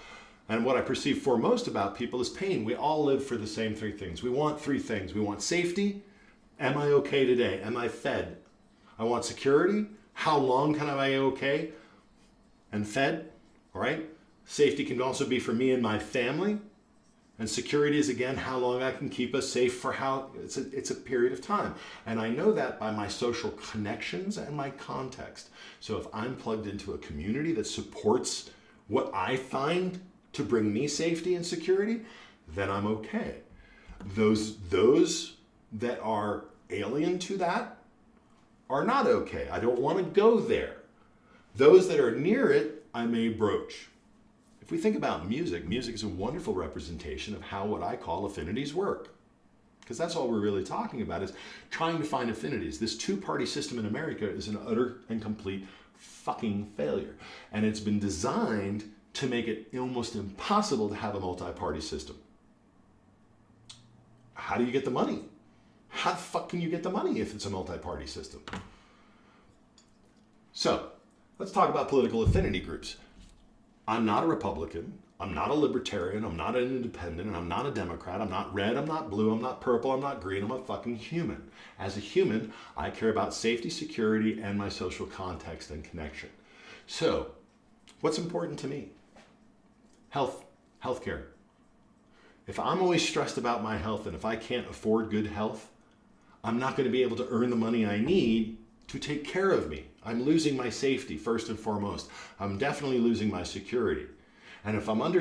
Speaker 1: And what I perceive foremost about people is pain. We all live for the same three things. We want three things. We want safety. Am I okay today? Am I fed? I want security. How long can I be okay and fed? All right. Safety can also be for me and my family. And security is, again, how long I can keep us safe for it's a period of time. And I know that by my social connections and my context. So if I'm plugged into a community that supports what I find to bring me safety and security, then I'm okay. Those that are alien to that are not okay. I don't want to go there. Those that are near it, I may broach. If we think about music, music is a wonderful representation of how what I call affinities work. Because that's all we're really talking about, is trying to find affinities. This two-party system in America is an utter and complete fucking failure. And it's been designed to make it almost impossible to have a multi-party system. How do you get the money? How the fuck can you get the money if it's a multi-party system? So, let's talk about political affinity groups. I'm not a Republican. I'm not a libertarian. I'm not an independent. I'm not a Democrat. I'm not red. I'm not blue. I'm not purple. I'm not green. I'm a fucking human. As a human, I care about safety, security, and my social context and connection. So, what's important to me? Healthcare. If I'm always stressed about my health and if I can't afford good health, I'm not going to be able to earn the money I need to take care of me. I'm losing my safety first and foremost. I'm definitely losing my security. And if I'm under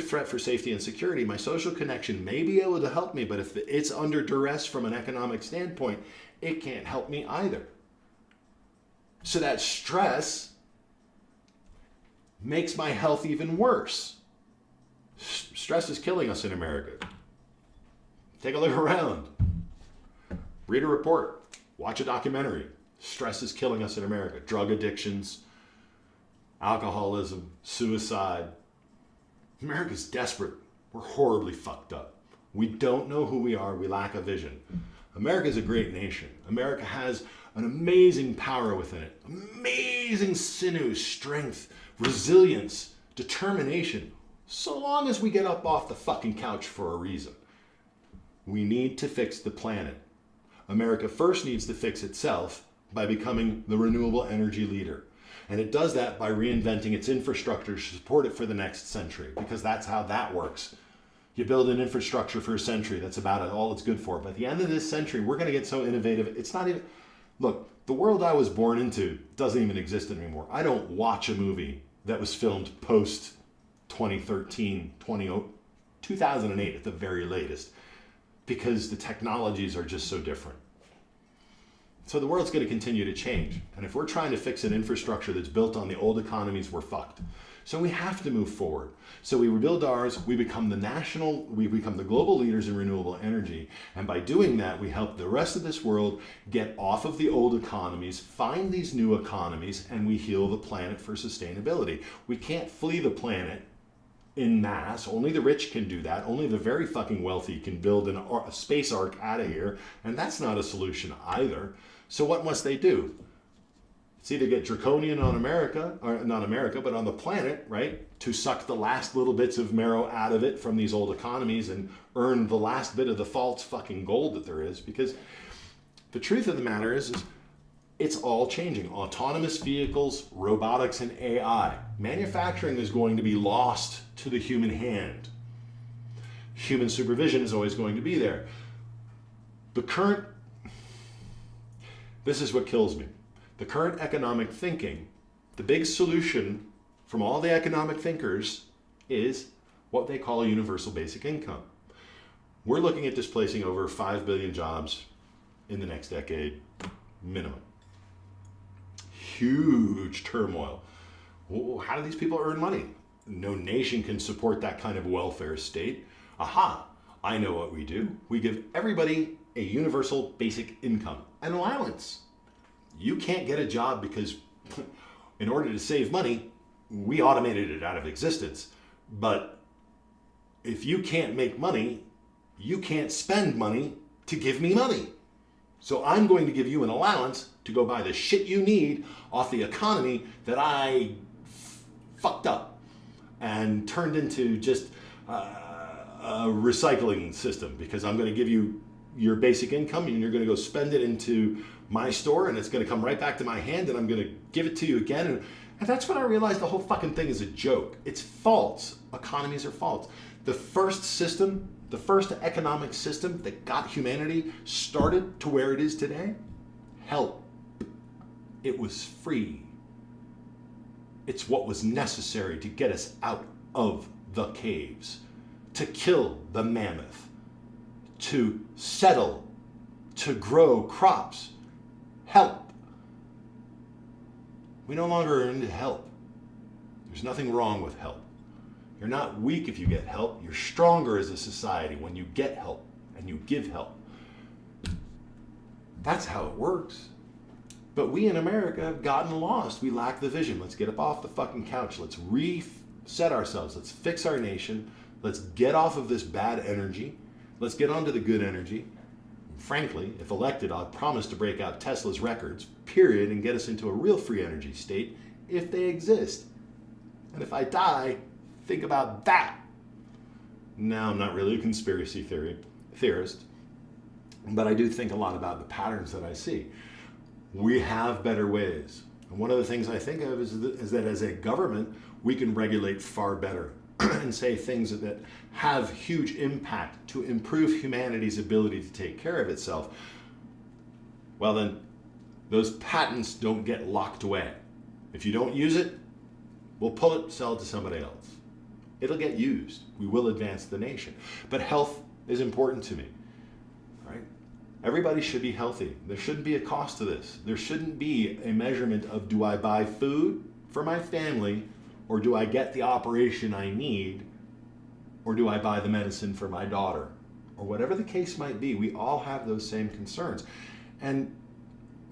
Speaker 1: threat for safety and security, my social connection may be able to help me, but if it's under duress from an economic standpoint, it can't help me either. So that stress makes my health even worse. Stress is killing us in America. Take a look around. Read a report. Watch a documentary. Stress is killing us in America. Drug addictions, alcoholism, suicide. America's desperate. We're horribly fucked up. We don't know who we are. We lack a vision. America is a great nation. America has an amazing power within it. Amazing sinews, strength, resilience, determination. So long as we get up off the fucking couch for a reason. We need to fix the planet. America first needs to fix itself by becoming the renewable energy leader. And it does that by reinventing its infrastructure to support it for the next century, because that's how that works. You build an infrastructure for a century, that's about all it's good for. But at the end of this century, we're going to get so innovative, it's not even... Look, the world I was born into doesn't even exist anymore. I don't watch a movie that was filmed post 2013, 2008 at the very latest, because the technologies are just so different. So the world's going to continue to change. And if we're trying to fix an infrastructure that's built on the old economies, we're fucked. So we have to move forward. So we rebuild ours, we become the global leaders in renewable energy. And by doing that, we help the rest of this world get off of the old economies, find these new economies, and we heal the planet for sustainability. We can't flee the planet in mass. Only the rich can do that. Only the very fucking wealthy can build a space ark out of here. And that's not a solution either. So what must they do? It's either get draconian on America, or not America, but on the planet, right? To suck the last little bits of marrow out of it from these old economies and earn the last bit of the false fucking gold that there is. Because the truth of the matter is it's all changing. Autonomous vehicles, robotics, and AI. Manufacturing is going to be lost to the human hand. Human supervision is always going to be there. This is what kills me. The current economic thinking, the big solution from all the economic thinkers is what they call a universal basic income. We're looking at displacing over 5 billion jobs in the next decade, minimum. Huge turmoil. Well, how do these people earn money? No nation can support that kind of welfare state. Aha, I know what we do. We give everybody a universal basic income, an allowance. You can't get a job because in order to save money, we automated it out of existence. But if you can't make money, you can't spend money to give me money. So I'm going to give you an allowance to go buy the shit you need off the economy that I fucked up and turned into just a recycling system, because I'm going to give you your basic income and you're going to go spend it into my store and it's going to come right back to my hand and I'm going to give it to you again. And that's when I realized the whole fucking thing is a joke. It's false. Economies are false. The first economic system that got humanity started to where it is today, help. It was free. It's what was necessary to get us out of the caves, to kill the mammoth, to settle, to grow crops. Help. We no longer are into help. There's nothing wrong with help. You're not weak if you get help. You're stronger as a society when you get help and you give help. That's how it works. But we in America have gotten lost. We lack the vision. Let's get up off the fucking couch. Let's reset ourselves. Let's fix our nation. Let's get off of this bad energy. Let's get onto the good energy. Frankly, if elected, I'll promise to break out Tesla's records, period, and get us into a real free energy state if they exist. And if I die, think about that. Now, I'm not really a conspiracy theorist, but I do think a lot about the patterns that I see. We have better ways. And one of the things I think of is that as a government, we can regulate far better and say things that have huge impact to improve humanity's ability to take care of itself. Well, then those patents don't get locked away. If you don't use it, we'll pull it, sell it to somebody else. It'll get used. We will advance the nation. But health is important to me, right? Everybody should be healthy. There shouldn't be a cost to this. There shouldn't be a measurement of, do I buy food for my family, or do I get the operation I need, or do I buy the medicine for my daughter? Or whatever the case might be, we all have those same concerns. And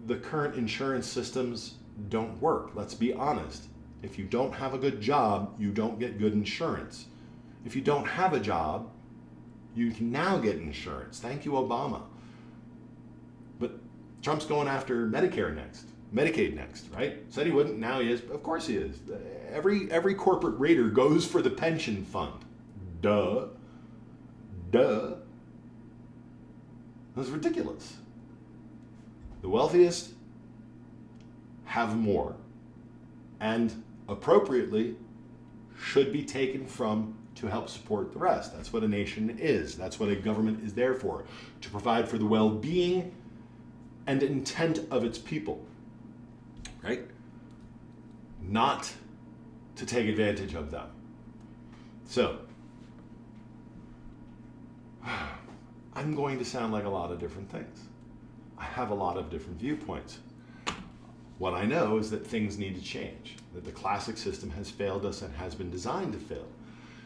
Speaker 1: the current insurance systems don't work. Let's be honest. If you don't have a good job, you don't get good insurance. If you don't have a job, you can now get insurance. Thank you, Obama. But Trump's going after Medicare next, Medicaid next, right? Said he wouldn't, now he is. Of course he is. Every corporate raider goes for the pension fund. Duh. That's ridiculous. The wealthiest have more, and appropriately should be taken from to help support the rest. That's what a nation is. That's what a government is there for, to provide for the well-being and intent of its people, right? Not to take advantage of them. So, I'm going to sound like a lot of different things. I have a lot of different viewpoints. What I know is that things need to change, that the classic system has failed us and has been designed to fail.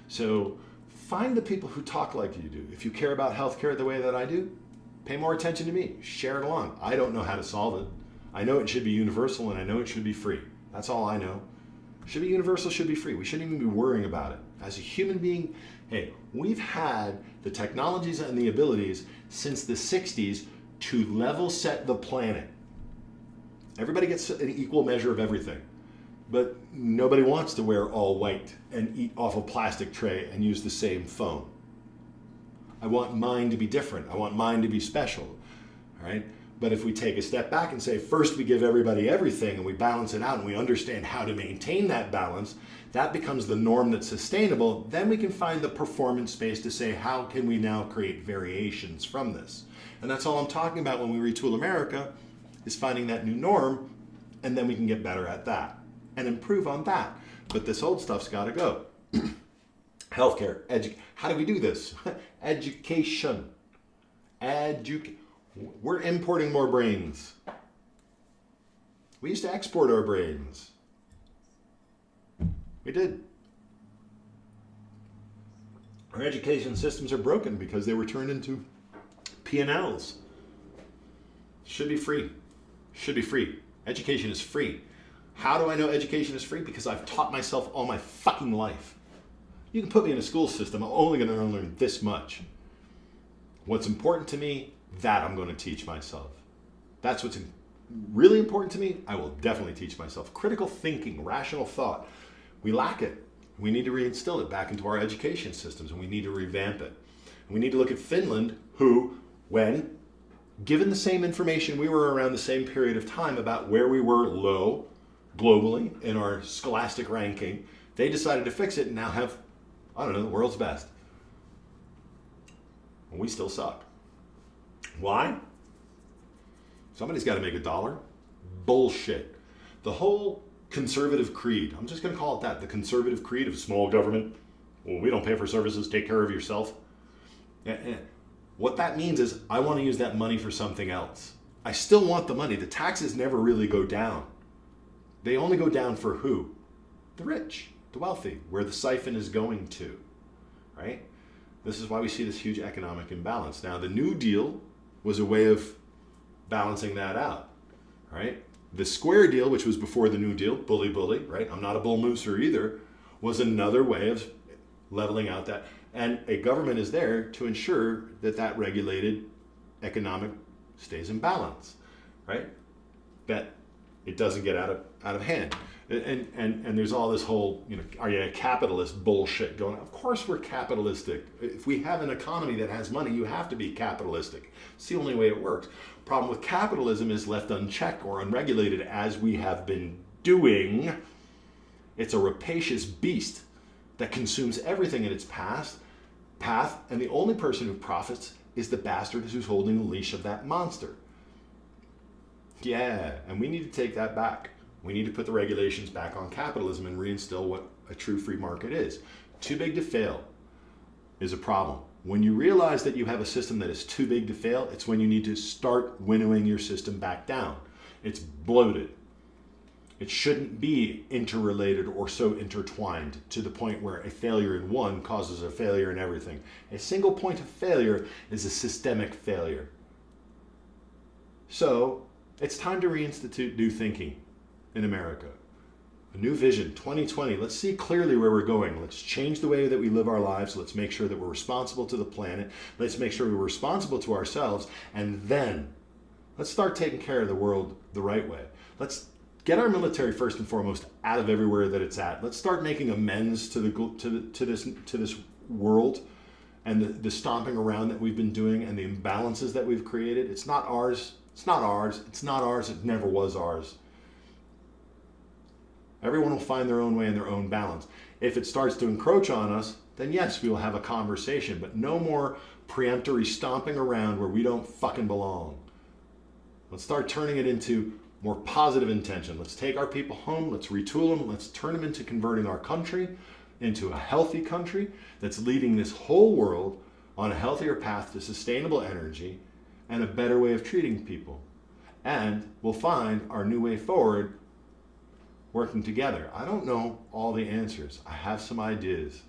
Speaker 1: So find the people who talk like you do. If you care about healthcare the way that I do, pay more attention to me. Share it along. I don't know how to solve it. I know it should be universal, and I know it should be free. That's all I know. Should be universal, should be free. We shouldn't even be worrying about it. As a human being, hey, we've had the technologies and the abilities since the 60s to level set the planet. Everybody gets an equal measure of everything, but nobody wants to wear all white and eat off a plastic tray and use the same phone. I want mine to be different. I want mine to be special, all right? But if we take a step back and say, first we give everybody everything and we balance it out and we understand how to maintain that balance, that becomes the norm that's sustainable. Then we can find the performance space to say, how can we now create variations from this? And that's all I'm talking about when we retool America, is finding that new norm, and then we can get better at that and improve on that. But this old stuff's got to go. Healthcare, how do we do this? Education. We're importing more brains. We used to export our brains. We did. Our education systems are broken because they were turned into P&Ls. Should be free. Should be free. Education is free. How do I know education is free? Because I've taught myself all my fucking life. You can put me in a school system, I'm only going to learn this much. What's important to me, that I'm going to teach myself. That's what's really important to me, I will definitely teach myself. Critical thinking, rational thought, we lack it. We need to reinstill it back into our education systems, and we need to revamp it. And we need to look at Finland, who, when given the same information, we were around the same period of time about where we were low globally in our scholastic ranking. They decided to fix it and now have, I don't know, the world's best. And we still suck. Why? Somebody's got to make a dollar. Bullshit. The whole conservative creed, I'm just going to call it that, the conservative creed of small government. Well, we don't pay for services, take care of yourself. What that means is I want to use that money for something else. I still want the money. The taxes never really go down. They only go down for who? The rich, the wealthy, where the siphon is going to, right? This is why we see this huge economic imbalance. Now, the New Deal was a way of balancing that out, right? The Square Deal, which was before the New Deal, bully, right? I'm not a bull mooser either, was another way of leveling out that. And a government is there to ensure that that regulated economic stays in balance, right? That it doesn't get out of hand. And there's all this whole, are you a capitalist bullshit going on? Of course we're capitalistic. If we have an economy that has money, you have to be capitalistic. It's the only way it works. Problem with capitalism is left unchecked or unregulated as we have been doing. It's a rapacious beast that consumes everything in its path, and the only person who profits is the bastard who's holding the leash of that monster. Yeah, and we need to take that back. We need to put the regulations back on capitalism and reinstill what a true free market is. Too big to fail is a problem. When you realize that you have a system that is too big to fail, it's when you need to start winnowing your system back down. It's bloated. It shouldn't be interrelated or so intertwined to the point where a failure in one causes a failure in everything. A single point of failure is a systemic failure. So it's time to reinstitute new thinking in America. A new vision, 2020. Let's see clearly where we're going. Let's change the way that we live our lives. Let's make sure that we're responsible to the planet. Let's make sure we're responsible to ourselves. And then let's start taking care of the world the right way. Let's get our military first and foremost out of everywhere that it's at. Let's start making amends to this world and the stomping around that we've been doing and the imbalances that we've created. It's not ours. It's not ours. It's not ours. It never was ours. Everyone will find their own way and their own balance. If it starts to encroach on us, then yes, we will have a conversation, but no more preemptory stomping around where we don't fucking belong. Let's start turning it into more positive intention. Let's take our people home. Let's retool them. Let's turn them into converting our country into a healthy country that's leading this whole world on a healthier path to sustainable energy and a better way of treating people. And we'll find our new way forward working together. I don't know all the answers. I have some ideas.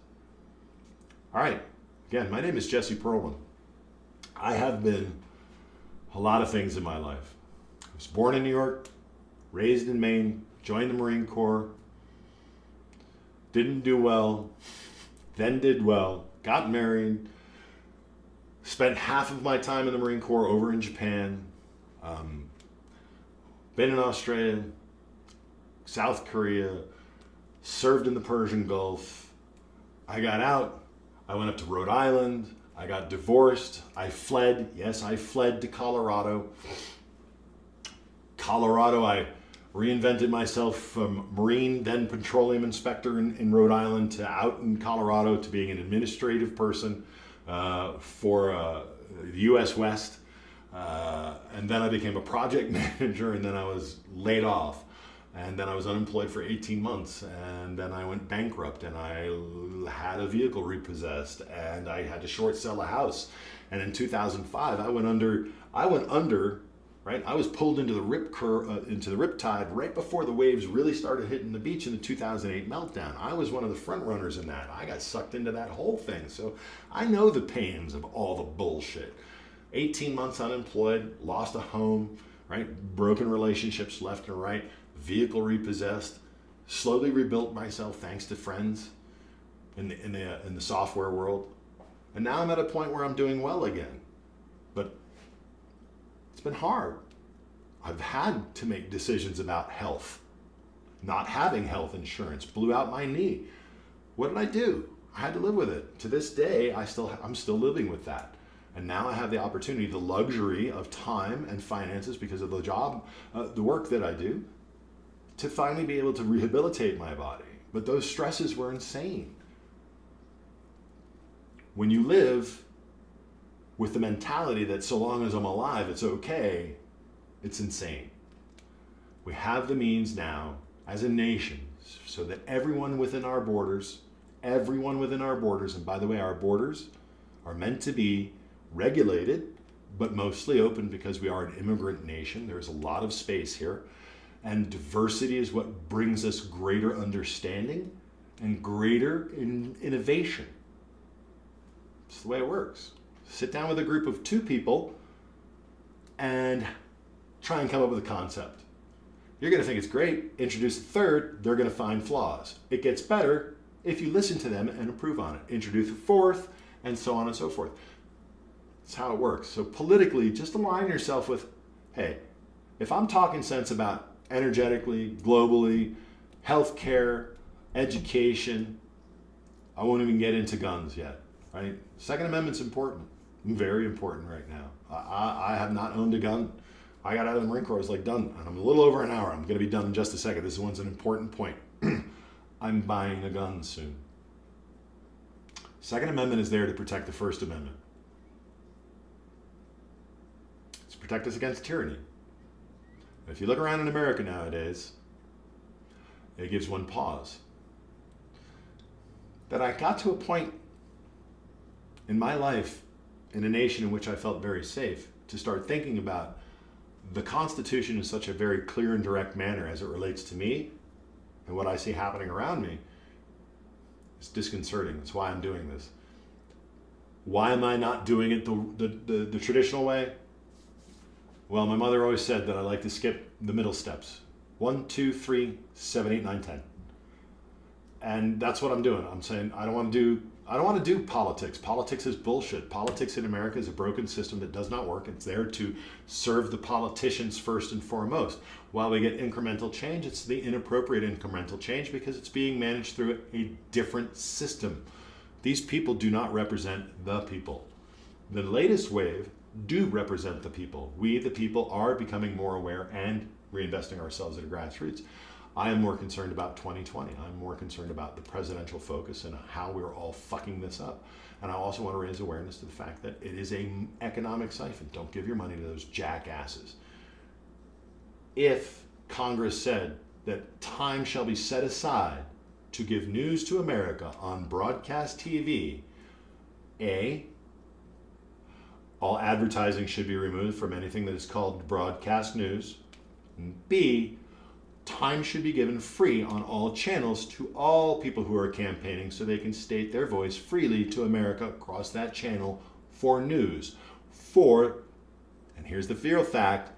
Speaker 1: All right. Again, my name is Jesse Perlman. I have been a lot of things in my life. I was born in New York, raised in Maine, joined the Marine Corps, didn't do well, then did well, got married, spent half of my time in the Marine Corps over in Japan, been in Australia, South Korea, served in the Persian Gulf. I got out, I went up to Rhode Island, I got divorced, I fled, yes, I fled to Colorado. I reinvented myself from Marine, then petroleum inspector in Rhode Island, to out in Colorado to being an administrative person for the U.S. West. And then I became a project manager, and then I was laid off. And then I was unemployed for 18 months, and then I went bankrupt, and I had a vehicle repossessed, and I had to short sell a house. And in 2005, I went under, right? I was pulled into the riptide right before the waves really started hitting the beach in the 2008 meltdown. I was one of the front runners in that. I got sucked into that whole thing. So I know the pains of all the bullshit. 18 months unemployed, lost a home, right? Broken relationships left and right. Vehicle repossessed, slowly rebuilt myself thanks to friends in the software world, and now I'm at a point where I'm doing well again. But it's been hard. I've had to make decisions about health. Not having health insurance blew out my knee. What did I do? I had to live with it. To this day, I'm still living with that. And now I have the opportunity, the luxury of time and finances because of the job, the work that I do, to finally be able to rehabilitate my body. But those stresses were insane. When you live with the mentality that so long as I'm alive, it's okay, it's insane. We have the means now as a nation so that everyone within our borders, and by the way, our borders are meant to be regulated, but mostly open because we are an immigrant nation. There's a lot of space here. And diversity is what brings us greater understanding and greater innovation. It's the way it works. Sit down with a group of 2 people and try and come up with a concept. You're going to think it's great. Introduce a third, they're going to find flaws. It gets better if you listen to them and improve on it. Introduce a fourth, and so on and so forth. That's how it works. So politically, just align yourself with, hey, if I'm talking sense about energetically, globally, healthcare, education, I won't even get into guns yet, right? Second Amendment's important, very important right now. I have not owned a gun. I got out of the Marine Corps, I was like done, and I'm a little over an hour. I'm gonna be done in just a second. This one's an important point. I'm buying a gun soon. Second Amendment is there to protect the First Amendment. It's to protect us against tyranny. If you look around in America nowadays, it gives one pause. That I got to a point in my life, in a nation in which I felt very safe, to start thinking about the Constitution in such a very clear and direct manner as it relates to me and what I see happening around me. It's disconcerting. That's why I'm doing this. Why am I not doing it the traditional way? Well, my mother always said that I like to skip the middle steps. 1, 2, 3, 7, 8, 9, 10. And that's what I'm doing. I'm saying I don't want to do politics. Politics is bullshit. Politics in America is a broken system that does not work. It's there to serve the politicians first and foremost. While we get incremental change, it's the inappropriate incremental change because it's being managed through a different system. These people do not represent the people. The latest wave do represent the people. We, the people, are becoming more aware and reinvesting ourselves at a grassroots. I am more concerned about 2020. I'm more concerned about the presidential focus and how we're all fucking this up. And I also want to raise awareness to the fact that it is an economic siphon. Don't give your money to those jackasses. If Congress said that time shall be set aside to give news to America on broadcast TV, A, all advertising should be removed from anything that is called broadcast news, and B, time should be given free on all channels to all people who are campaigning so they can state their voice freely to America across that channel for news. For, and here's the real fact,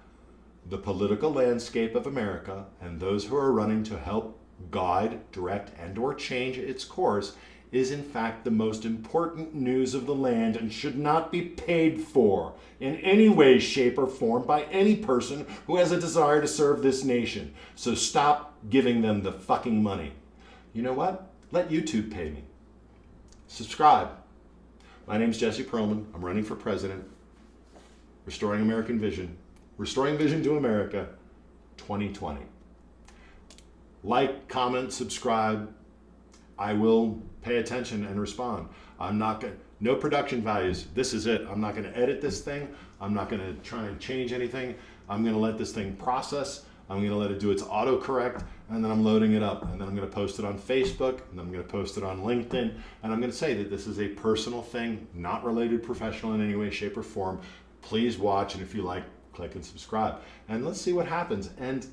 Speaker 1: the political landscape of America and those who are running to help guide, direct, and or change its course is in fact the most important news of the land and should not be paid for in any way, shape, or form by any person who has a desire to serve this nation. So stop giving them the fucking money. You know what? Let YouTube pay me. Subscribe. My name's Jesse Perlman. I'm running for president. Restoring American Vision. Restoring Vision to America 2020. Like, comment, subscribe. I will pay attention and respond. I'm not going to, no production values. This is it. I'm not going to edit this thing. I'm not going to try and change anything. I'm going to let this thing process. I'm going to let it do its autocorrect, and then I'm loading it up. And then I'm going to post it on Facebook, and then I'm going to post it on LinkedIn. And I'm going to say that this is a personal thing, not related professional in any way, shape, or form. Please watch, and if you like, click and subscribe. And let's see what happens. And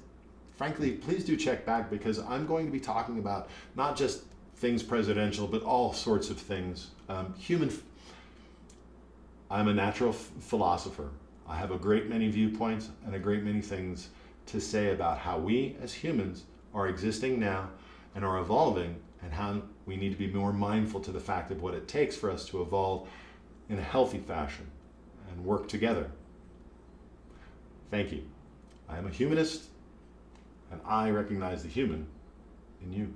Speaker 1: frankly, please do check back because I'm going to be talking about not just things presidential, but all sorts of things. I'm a natural philosopher. I have a great many viewpoints and a great many things to say about how we as humans are existing now and are evolving, and how we need to be more mindful to the fact of what it takes for us to evolve in a healthy fashion and work together. Thank you. I am a humanist, and I recognize the human in you.